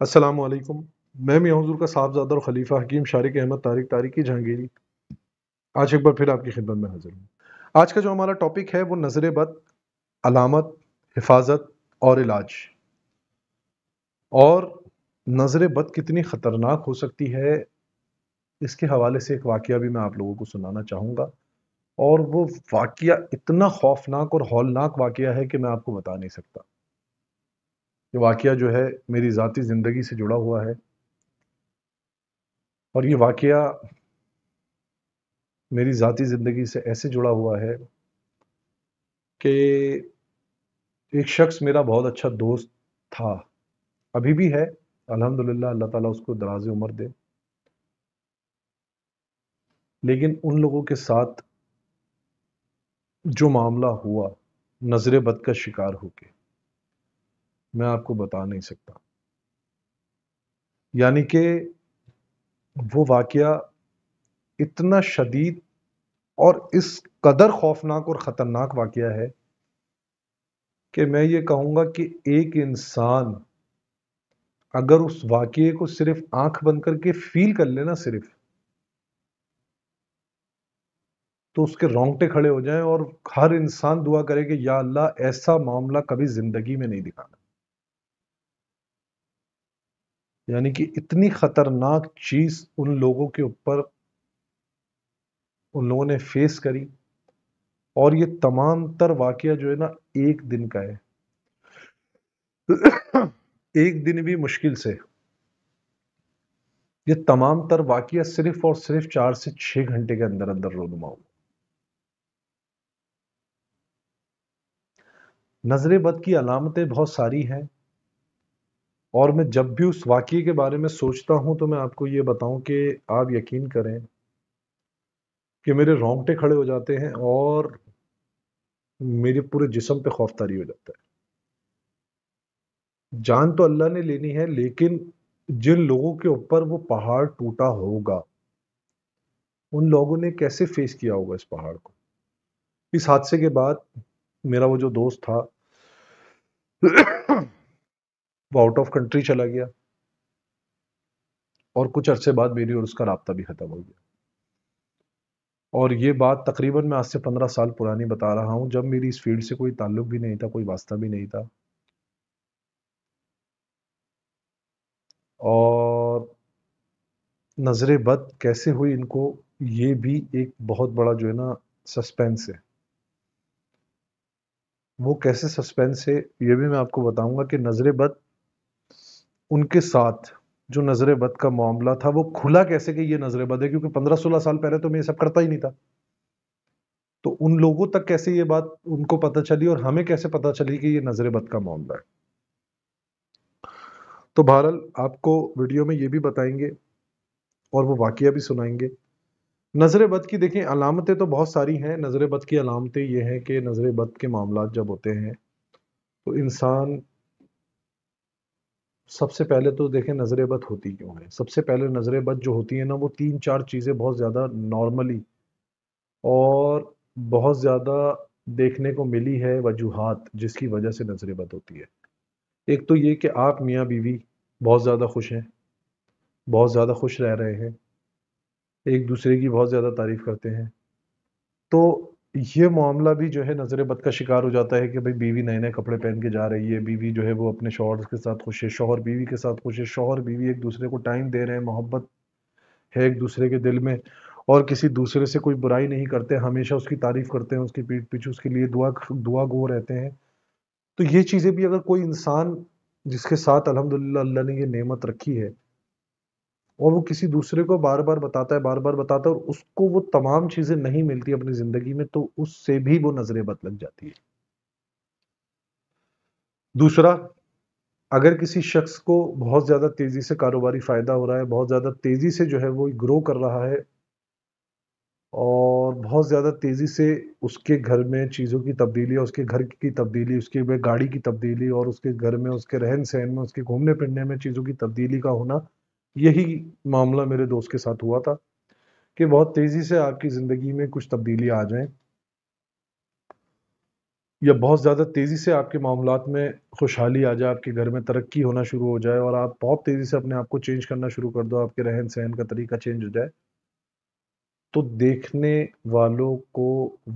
السلام علیکم۔ میں میاں حضور کا صاحبزادہ اور خلیفہ حکیم شارق احمد طارق طارقی جہانگیری آج ایک بار پھر آپ کی خدمت میں حاضر ہوں۔ آج کا جو ہمارا ٹاپک ہے وہ نظر بد، علامت، حفاظت اور علاج، اور نظر بد کتنی خطرناک ہو سکتی ہے اس کے حوالے سے ایک واقعہ بھی میں آپ لوگوں کو سنانا چاہوں گا، اور وہ واقعہ اتنا خوفناک اور ہولناک واقعہ ہے کہ میں آپ کو بتا نہیں سکتا۔ یہ واقعہ جو ہے میری ذاتی زندگی سے جڑا ہوا ہے، اور یہ واقعہ میری ذاتی زندگی سے ایسے جڑا ہوا ہے کہ ایک شخص میرا بہت اچھا دوست تھا، ابھی بھی ہے، الحمدللہ، اللہ تعالیٰ اس کو دراز عمر دے، لیکن ان لوگوں کے ساتھ جو معاملہ ہوا نظر بد کا شکار ہو کے، میں آپ کو بتا نہیں سکتا۔ یعنی کہ وہ واقعہ اتنا شدید اور اس قدر خوفناک اور خطرناک واقعہ ہے کہ میں یہ کہوں گا کہ ایک انسان اگر اس واقعے کو صرف آنکھ بند کر کے فیل کر لے نا، صرف، تو اس کے رونگٹے کھڑے ہو جائیں، اور ہر انسان دعا کرے کہ یا اللہ ایسا معاملہ کبھی زندگی میں نہیں دکھانا۔ یعنی کہ اتنی خطرناک چیز ان لوگوں کے اوپر ان لوگوں نے فیس کری، اور یہ تمام تر واقعہ جو ہے نا ایک دن کا ہے، ایک دن بھی مشکل سے، یہ تمام تر واقعہ صرف اور صرف 4 سے 6 گھنٹے کے اندر اندر رونما ہوا۔ نظر بد کی علامتیں بہت ساری ہیں، اور میں جب بھی اس واقعے کے بارے میں سوچتا ہوں تو میں آپ کو یہ بتاؤں کہ آپ یقین کریں کہ میرے رونگٹے کھڑے ہو جاتے ہیں، اور میرے پورے جسم پہ خوف طاری ہو جاتا ہے۔ جان تو اللہ نے لینی ہے، لیکن جن لوگوں کے اوپر وہ پہاڑ ٹوٹا ہوگا ان لوگوں نے کیسے فیس کیا ہوگا اس پہاڑ کو۔ اس حادثے کے بعد میرا وہ جو دوست تھا وہ آؤٹ آف کنٹری چلا گیا، اور کچھ عرصے بعد میری اور اس کا رابطہ بھی ختم ہو گیا۔ اور یہ بات تقریباً میں آج سے 15 سال پرانی بتا رہا ہوں، جب میری اس فیلڈ سے کوئی تعلق بھی نہیں تھا، کوئی واسطہ بھی نہیں تھا، اور نظر بد کیسے ہوئی ان کو، یہ بھی ایک بہت بڑا جو ہے نا سسپینس ہے۔ وہ کیسے سسپینس ہے یہ بھی میں آپ کو بتاؤں گا کہ نظر بد ان کے ساتھ جو نظر بد کا معاملہ تھا وہ کھلا کیسے کہ یہ نظر بد ہے، کیونکہ 15-16 سال پہلے تو میں یہ سب کرتا ہی نہیں تھا۔ تو ان لوگوں تک کیسے یہ بات ان کو پتہ چلی، اور ہمیں کیسے پتہ چلی کہ یہ نظر بد کا معاملہ ہے۔ تو بہرحال آپ کو ویڈیو میں یہ بھی بتائیں گے اور وہ واقعہ بھی سنائیں گے۔ نظر بد کی دیکھیں علامتیں تو بہت ساری ہیں۔ نظر بد کی علامتیں یہ ہیں کہ نظر بد کے معاملات جب ہوتے ہیں تو انسان، سب سے پہلے تو دیکھیں نظر بد ہوتی کیوں ہے۔ سب سے پہلے نظر بد جو ہوتی ہے نا، وہ 3-4 چیزیں بہت زیادہ نارملی اور بہت زیادہ دیکھنے کو ملی ہے وجوہات جس کی وجہ سے نظر بد ہوتی ہے۔ ایک تو یہ کہ آپ میاں بیوی بہت زیادہ خوش ہیں، بہت زیادہ خوش رہ رہے ہیں، ایک دوسرے کی بہت زیادہ تعریف کرتے ہیں، تو یہ معاملہ بھی جو ہے نظر بد کا شکار ہو جاتا ہے کہ بھئی بیوی نئے نئے کپڑے پہن کے جا رہی ہے، بیوی جو ہے وہ اپنے شوہر کے ساتھ خوش ہے، شوہر بیوی کے ساتھ خوش ہے، شوہر بیوی ایک دوسرے کو ٹائم دے رہے ہیں، محبت ہے ایک دوسرے کے دل میں، اور کسی دوسرے سے کوئی برائی نہیں کرتے، ہمیشہ اس کی تعریف کرتے ہیں، اس کی پیٹھ پیچھے اس کے لیے دعا گو رہتے ہیں۔ تو یہ چیزیں بھی اگر کوئی انسان جس کے ساتھ الحمدللہ اللہ نے یہ نعمت رکھی ہے، اور وہ کسی دوسرے کو بار بار بتاتا ہے، بار بار بتاتا ہے، اور اس کو وہ تمام چیزیں نہیں ملتی اپنی زندگی میں، تو اس سے بھی وہ نظر بد لگ جاتی ہے۔ دوسرا، اگر کسی شخص کو بہت زیادہ تیزی سے کاروباری فائدہ ہو رہا ہے، بہت زیادہ تیزی سے جو ہے وہ گرو کر رہا ہے، اور بہت زیادہ تیزی سے اس کے گھر میں چیزوں کی تبدیلی، اور اس کے گھر کی تبدیلی، اس کی گاڑی کی تبدیلی، اور اس کے گھر میں اس کے رہن سہن میں اس کے گھومنے پھرنے میں چیزوں کی تبدیلی کا ہونا، یہی معاملہ میرے دوست کے ساتھ ہوا تھا کہ بہت تیزی سے آپ کی زندگی میں کچھ تبدیلی آ جائیں۔ یا بہت زیادہ تیزی سے آپ کے معاملات میں خوشحالی آ جائے، آپ کے گھر میں ترقی ہونا شروع ہو جائے اور آپ بہت تیزی سے اپنے آپ کو چینج کرنا شروع کر دو، آپ کے رہن سہن کا طریقہ چینج ہو جائے، تو دیکھنے والوں کو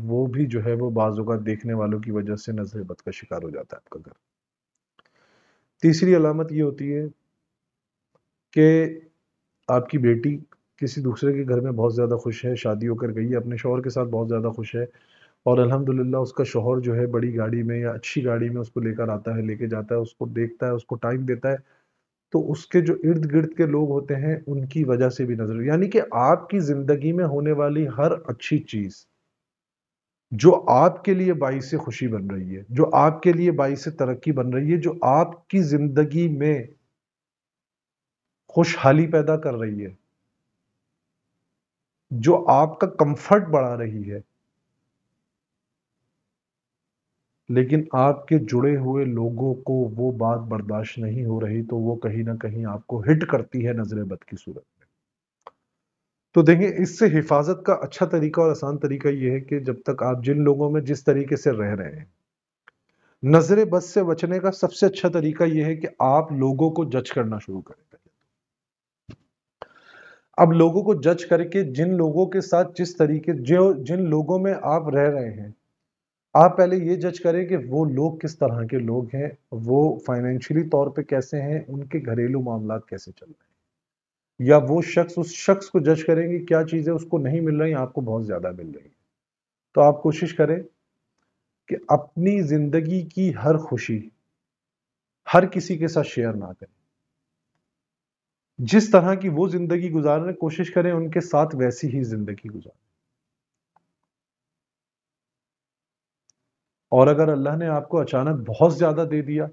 وہ بھی جو ہے وہ بعض اوقات دیکھنے والوں کی وجہ سے نظر بد کا شکار ہو جاتا ہے آپ کا گھر۔ تیسری علامت یہ ہوتی ہے کہ آپ کی بیٹی کسی دوسرے کے گھر میں بہت زیادہ خوش ہے، شادی ہو کر گئی ہے، اپنے شوہر کے ساتھ بہت زیادہ خوش ہے، اور الحمدللہ اس کا شوہر جو ہے بڑی گاڑی میں یا اچھی گاڑی میں اس کو لے کر آتا ہے، لے کے جاتا ہے، اس کو دیکھتا ہے، اس کو ٹائم دیتا ہے، تو اس کے جو ارد گرد کے لوگ ہوتے ہیں ان کی وجہ سے بھی نظر، یعنی کہ آپ کی زندگی میں ہونے والی ہر اچھی چیز جو آپ کے لیے باعث خوشی بن رہی ہے، جو آپ کے لیے باعث ترقی بن رہی ہے، جو آپ کی زندگی میں خوشحالی پیدا کر رہی ہے، جو آپ کا کمفرٹ بڑھا رہی ہے، لیکن آپ کے جڑے ہوئے لوگوں کو وہ بات برداشت نہیں ہو رہی، تو وہ کہیں نہ کہیں آپ کو ہٹ کرتی ہے نظر بد کی صورت میں۔ تو دیکھیں، اس سے حفاظت کا اچھا طریقہ اور آسان طریقہ یہ ہے کہ جب تک آپ جن لوگوں میں جس طریقے سے رہ رہے ہیں، نظر بد سے بچنے کا سب سے اچھا طریقہ یہ ہے کہ آپ لوگوں کو جج کرنا شروع کریں۔ اب لوگوں کو جج کر کے جن لوگوں کے ساتھ جن لوگوں میں آپ رہ رہے ہیں، آپ پہلے یہ جج کریں کہ وہ لوگ کس طرح کے لوگ ہیں، وہ فائنینشلی طور پہ کیسے ہیں، ان کے گھریلو معاملات کیسے چل رہے ہیں، یا وہ شخص اس شخص کو جج کریں گے کیا چیزیں اس کو نہیں مل رہی، آپ کو بہت زیادہ مل رہی ہیں۔ تو آپ کوشش کریں کہ اپنی زندگی کی ہر خوشی ہر کسی کے ساتھ شیئر نہ کریں، جس طرح کی وہ زندگی گزارنے کوشش کریں ان کے ساتھ ویسی ہی زندگی گزاریں، اور اگر اللہ نے آپ کو اچانک بہت زیادہ دے دیا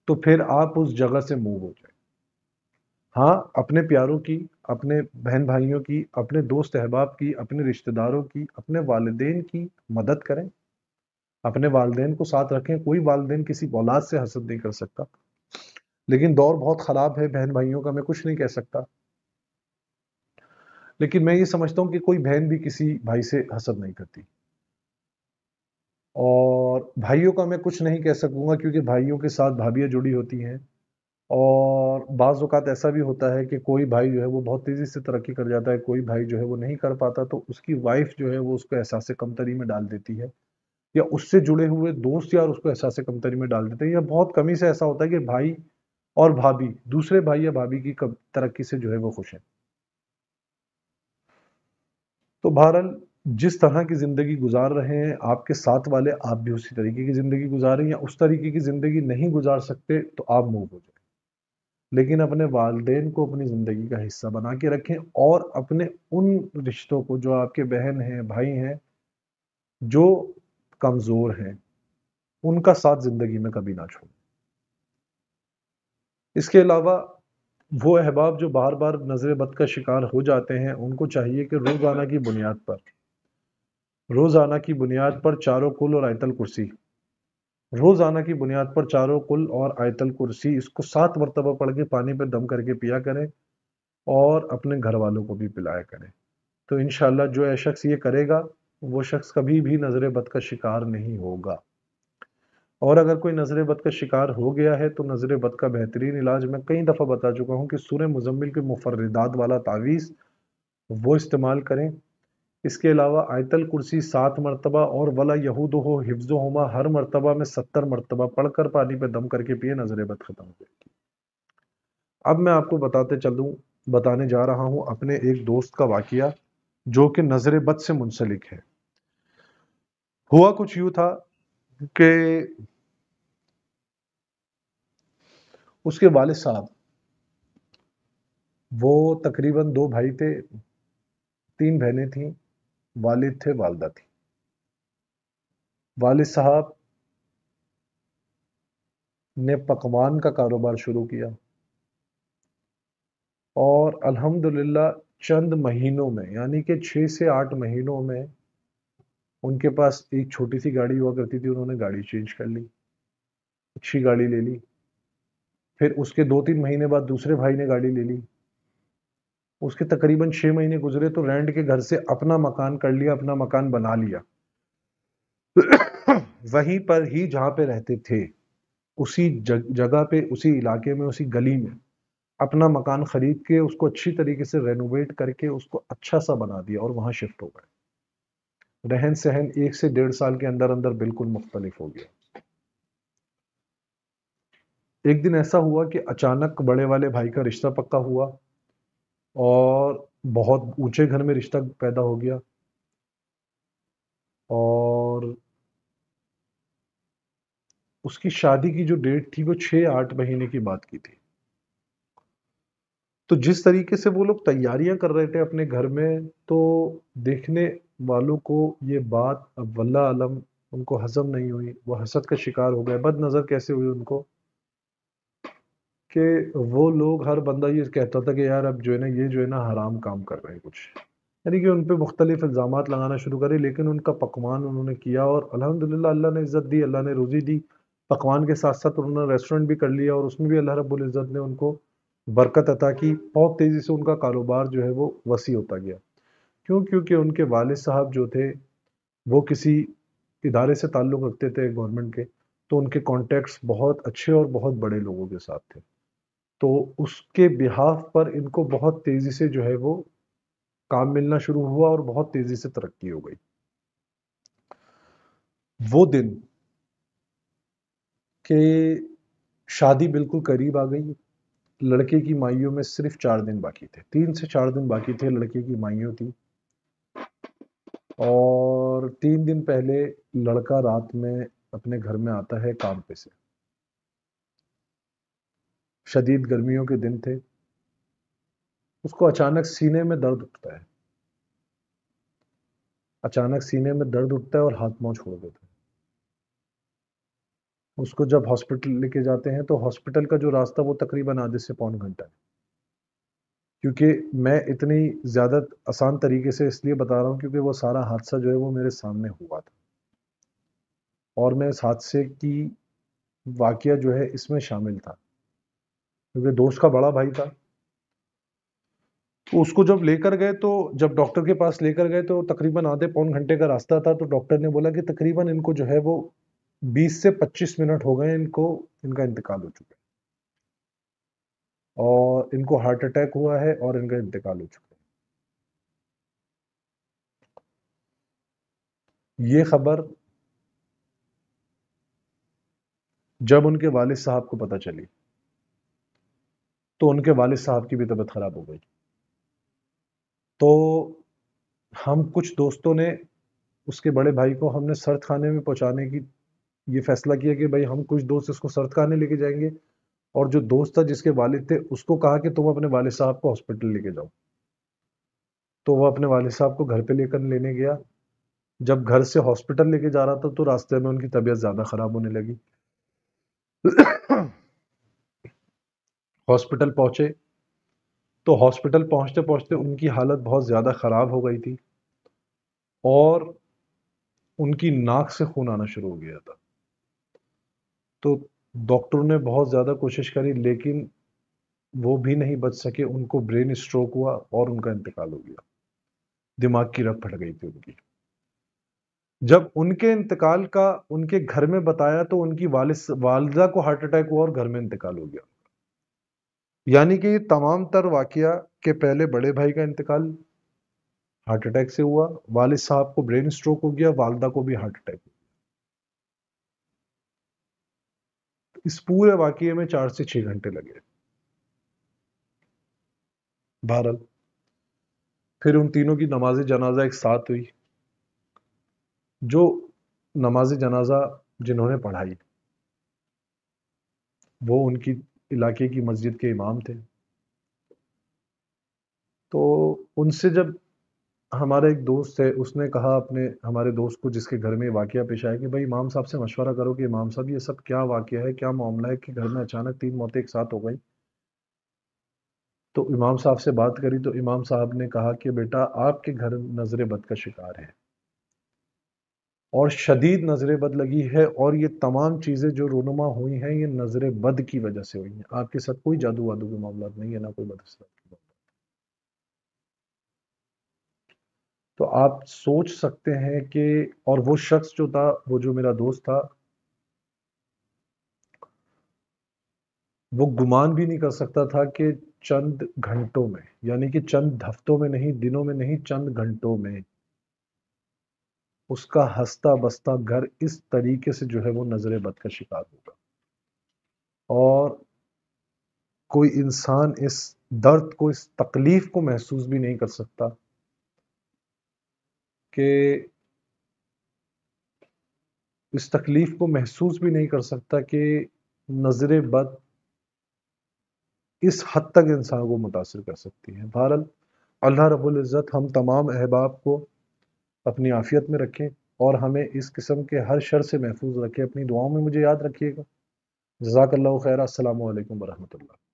تو پھر آپ اس جگہ سے موو ہو جائیں۔ ہاں، اپنے پیاروں کی، اپنے بہن بھائیوں کی، اپنے دوست احباب کی، اپنے رشتہ داروں کی، اپنے والدین کی مدد کریں، اپنے والدین کو ساتھ رکھیں، کوئی والدین کسی اولاد سے حسد نہیں کر سکتا، لیکن دور بہت خراب ہے بہن بھائیوں کا، میں کچھ نہیں کہہ سکتا، لیکن میں یہ سمجھتا ہوں کہ کوئی بہن بھی کسی بھائی سے حسد نہیں کرتی، اور بھائیوں کا میں کچھ نہیں کہہ سکوں گا کیونکہ بھائیوں کے ساتھ بھابیاں جڑی ہوتی ہیں، اور بعض اوقات ایسا بھی ہوتا ہے کہ کوئی بھائی جو ہے وہ بہت تیزی سے ترقی کر جاتا ہے، کوئی بھائی جو ہے وہ نہیں کر پاتا، تو اس کی وائف جو ہے وہ اس کو احساس کمتری میں ڈال دیتی ہے، یا اس سے جڑے ہوئے دوست یار اس کو احساس کمتری میں ڈال دیتے ہیں، یا بہت کمی سے ایسا ہوتا ہے کہ بھائی اور بھابی دوسرے بھائی یا بھابی کی ترقی سے جو ہے وہ خوش ہیں۔ تو بہرحال جس طرح کی زندگی گزار رہے ہیں آپ کے ساتھ والے، آپ بھی اسی طریقے کی زندگی گزاریں، یا اس طریقے کی زندگی نہیں گزار سکتے تو آپ موو ہو جائیں، لیکن اپنے والدین کو اپنی زندگی کا حصہ بنا کے رکھیں، اور اپنے ان رشتوں کو جو آپ کے بہن ہیں، بھائی ہیں، جو کمزور ہیں، ان کا ساتھ زندگی میں کبھی نہ چھوڑیں۔ اس کے علاوہ وہ احباب جو بار بار نظر بد کا شکار ہو جاتے ہیں، ان کو چاہیے کہ روزانہ کی بنیاد پر چاروں کل اور آیت الکرسی، روزانہ کی بنیاد پر چاروں کل اور آیت الکرسی اس کو 7 مرتبہ پڑھ کے پانی پہ دم کر کے پیا کریں، اور اپنے گھر والوں کو بھی پلایا کریں، تو انشاءاللہ جو شخص یہ کرے گا وہ شخص کبھی بھی نظر بد کا شکار نہیں ہوگا۔ اور اگر کوئی نظر بد کا شکار ہو گیا ہے تو نظر بد کا بہترین علاج میں کئی دفعہ بتا چکا ہوں کہ سورہ مزمل کے مفردات والا تعویذ وہ استعمال کریں۔ اس کے علاوہ آیت الکرسی 7 مرتبہ اور ولا یہودہ حفظہما ہر مرتبہ میں 70 مرتبہ پڑھ کر پانی پہ دم کر کے پیے، نظر بد ختم ہو جائے گی۔ اب میں آپ کو بتانے جا رہا ہوں اپنے ایک دوست کا واقعہ جو کہ نظر بد سے منسلک ہے۔ ہوا کچھ یوں تھا کہ اس کے والد صاحب، وہ تقریباً 2 بھائی تھے، 3 بہنیں تھیں، والد تھے، والدہ تھی۔ والد صاحب نے پکوان کا کاروبار شروع کیا، اور الحمدللہ چند مہینوں میں، یعنی کہ 6 سے 8 مہینوں میں ان کے پاس ایک چھوٹی سی گاڑی ہوا کرتی تھی، انہوں نے گاڑی چینج کر لی، اچھی گاڑی لے لی۔ پھر اس کے 2-3 مہینے بعد دوسرے بھائی نے گاڑی لے لی، اس کے تقریباً 6 مہینے گزرے تو رینٹ کے گھر سے اپنا مکان کر لیا، اپنا مکان بنا لیا۔ وہیں پر ہی جہاں پہ رہتے تھے، اسی جگہ پہ، اسی علاقے میں، اسی گلی میں اپنا مکان خرید کے اس کو اچھی طریقے سے رینوویٹ کر کے اس کو اچھا سا بنا دیا اور وہاں شفٹ ہو گئے۔ رہن سہن 1 سے 1.5 سال کے اندر اندر بالکل مختلف ہو گیا۔ ایک دن ایسا ہوا کہ اچانک بڑے والے بھائی کا رشتہ پکا ہوا اور بہت اونچے گھر میں رشتہ پیدا ہو گیا، اور اس کی شادی کی جو ڈیٹ تھی وہ 6-8 مہینے کی بات کی تھی۔ تو جس طریقے سے وہ لوگ تیاریاں کر رہے تھے اپنے گھر میں، تو دیکھنے والوں کو یہ بات اب واللہ علم ان کو ہضم نہیں ہوئی، وہ حسد کا شکار ہو گئے۔ بد نظر کیسے ہوئی ان کو کہ وہ لوگ، ہر بندہ یہ کہتا تھا کہ یار اب جو ہے نا یہ جو ہے نا حرام کام کر رہے ہیں کچھ، یعنی کہ ان پہ مختلف الزامات لگانا شروع کرے، لیکن ان کا پکوان انہوں نے کیا اور الحمدللہ اللہ نے عزت دی، اللہ نے روزی دی۔ پکوان کے ساتھ ساتھ انہوں نے ریسٹورنٹ بھی کر لیا اور اس میں بھی اللہ رب العزت نے ان کو برکت عطا کی، بہت تیزی سے ان کا کاروبار جو ہے وہ وسیع ہوتا گیا۔ کیوں؟ کیونکہ ان کے والد صاحب جو تھے وہ کسی ادارے سے تعلق رکھتے تھے گورنمنٹ کے، تو ان کے کانٹیکٹس بہت اچھے اور بہت بڑے لوگوں کے ساتھ تھے، تو اس کے بہاف پر ان کو بہت تیزی سے جو ہے وہ کام ملنا شروع ہوا اور بہت تیزی سے ترقی ہو گئی۔ وہ دن کہ شادی بالکل قریب آ گئی، لڑکے کی مائیوں میں صرف 4 دن باقی تھے، 3 سے 4 دن باقی تھے، لڑکے کی مائیوں تھی، اور 3 دن پہلے لڑکا رات میں اپنے گھر میں آتا ہے کام پہ سے، شدید گرمیوں کے دن تھے، اس کو اچانک سینے میں درد اٹھتا ہے، اچانک سینے میں درد اٹھتا ہے اور ہاتھ پاؤں چھوڑ دیتا ہے۔ اس کو جب ہاسپٹل لے کے جاتے ہیں تو ہاسپٹل کا جو راستہ وہ تقریباً آدھے سے پون گھنٹہ ہے، کیونکہ میں اتنی زیادہ آسان طریقے سے اس لیے بتا رہا ہوں کیونکہ وہ سارا حادثہ جو ہے وہ میرے سامنے ہوا تھا، اور میں اس حادثے کی واقعہ جو ہے اس میں شامل تھا، کیونکہ دوست کا بڑا بھائی تھا۔ تو اس کو جب لے کر گئے، تو جب ڈاکٹر کے پاس لے کر گئے تو تقریباً آدھے پون گھنٹے کا راستہ تھا، تو ڈاکٹر نے بولا کہ تقریباً ان کو جو ہے وہ 20 سے 25 منٹ ہو گئے، ان کا انتقال ہو چکا ہے، اور ان کو ہارٹ اٹیک ہوا ہے اور ان کا انتقال ہو چکا ہے۔ یہ خبر جب ان کے والد صاحب کو پتہ چلی تو ان کے والد صاحب کی بھی طبیعت خراب ہو گئی۔ تو ہم کچھ دوستوں نے اس کے بڑے بھائی کو، ہم نے سرد خانے میں پہنچانے کی یہ فیصلہ کیا کہ بھائی ہم کچھ دوست اس کو سرد خانے لے کے جائیں گے، اور جو دوست تھا جس کے والد تھے اس کو کہا کہ تم اپنے والد صاحب کو ہاسپٹل لے کے جاؤ، تو وہ اپنے والد صاحب کو گھر پہ لے کر لینے گیا۔ جب گھر سے ہاسپٹل لے کے جا رہا تھا تو راستے میں ان کی طبیعت زیادہ خراب ہونے لگی۔ ہاسپٹل پہنچے تو ہاسپٹل پہنچتے پہنچتے ان کی حالت بہت زیادہ خراب ہو گئی تھی، اور ان کی ناک سے خون آنا شروع ہو گیا تھا۔ تو ڈاکٹر نے بہت زیادہ کوشش کری لیکن وہ بھی نہیں بچ سکے، ان کو برین اسٹروک ہوا اور ان کا انتقال ہو گیا، دماغ کی رگ پھٹ گئی تھی ان کی۔ جب ان کے انتقال کا ان کے گھر میں بتایا تو ان کی والدہ کو ہارٹ اٹیک ہوا اور گھر میں انتقال ہو گیا۔ یعنی کہ یہ تمام تر واقعہ کہ پہلے بڑے بھائی کا انتقال ہارٹ اٹیک سے ہوا، والد صاحب کو برین اسٹروک ہو گیا، والدہ کو بھی ہارٹ اٹیک ہو گیا۔ اس پورے واقعے میں 4 سے 6 گھنٹے لگے۔ بہرحال پھر ان تینوں کی نماز جنازہ ایک ساتھ ہوئی۔ جو نماز جنازہ جنہوں نے پڑھائی وہ ان کی علاقے کی مسجد کے امام تھے، تو ان سے جب ہمارا ایک دوست ہے اس نے کہا اپنے ہمارے دوست کو جس کے گھر میں واقعہ پیش آیا کہ بھائی امام صاحب سے مشورہ کرو کہ امام صاحب یہ سب کیا واقعہ ہے، کیا معاملہ ہے کہ گھر میں اچانک 3 موتیں ایک ساتھ ہو گئی۔ تو امام صاحب سے بات کری تو امام صاحب نے کہا کہ بیٹا آپ کے گھر نظر بد کا شکار ہے، اور شدید نظر بد لگی ہے، اور یہ تمام چیزیں جو رونما ہوئی ہیں یہ نظر بد کی وجہ سے ہوئی ہیں، آپ کے ساتھ کوئی جادو وادو کے معاملات نہیں ہے، نہ کوئی بد اثرات کے معاملات۔ تو آپ سوچ سکتے ہیں کہ اور وہ شخص جو تھا، وہ جو میرا دوست تھا، وہ گمان بھی نہیں کر سکتا تھا کہ چند گھنٹوں میں، یعنی کہ چند ہفتوں میں نہیں، دنوں میں نہیں، چند گھنٹوں میں اس کا ہنستا بستا گھر اس طریقے سے جو ہے وہ نظر بد کا شکار ہوگا۔ اور کوئی انسان اس درد کو، اس تکلیف کو محسوس بھی نہیں کر سکتا کہ اس تکلیف کو محسوس بھی نہیں کر سکتا کہ نظر بد اس حد تک انسان کو متاثر کر سکتی ہے۔ بہرحال اللہ رب العزت ہم تمام احباب کو اپنی عافیت میں رکھیں اور ہمیں اس قسم کے ہر شر سے محفوظ رکھے۔ اپنی دعاؤں میں مجھے یاد رکھیے گا۔ جزاک اللہ خیر۔ السلام علیکم ورحمۃ اللہ۔